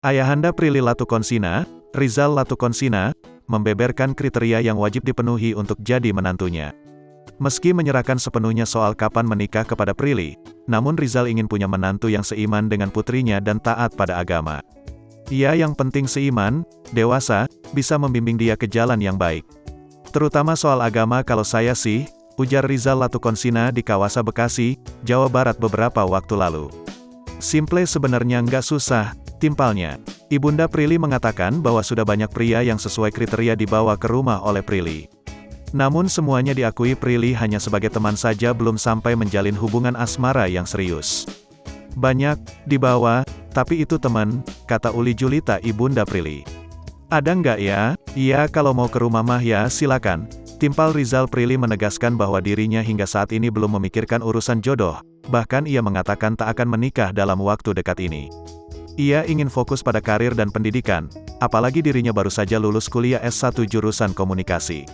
Ayahanda Prilly Latukonsina, Rizal Latukonsina, membeberkan kriteria yang wajib dipenuhi untuk jadi menantunya. Meski menyerahkan sepenuhnya soal kapan menikah kepada Prilly, namun Rizal ingin punya menantu yang seiman dengan putrinya dan taat pada agama. Ia yang penting seiman, dewasa, bisa membimbing dia ke jalan yang baik. Terutama soal agama kalau saya sih, ujar Rizal Latukonsina di kawasan Bekasi, Jawa Barat beberapa waktu lalu. Simple sebenarnya nggak susah, timpalnya. Ibunda Prilly mengatakan bahwa sudah banyak pria yang sesuai kriteria dibawa ke rumah oleh Prilly. Namun semuanya diakui Prilly hanya sebagai teman saja, belum sampai menjalin hubungan asmara yang serius. Banyak dibawa, tapi itu teman, kata Uli Julita ibunda Prilly. Ada nggak ya? Iya, kalau mau ke rumah mah ya silakan. Timpal Rizal. Prilly menegaskan bahwa dirinya hingga saat ini belum memikirkan urusan jodoh, bahkan ia mengatakan tak akan menikah dalam waktu dekat ini. Ia ingin fokus pada karir dan pendidikan, apalagi dirinya baru saja lulus kuliah S1 jurusan komunikasi.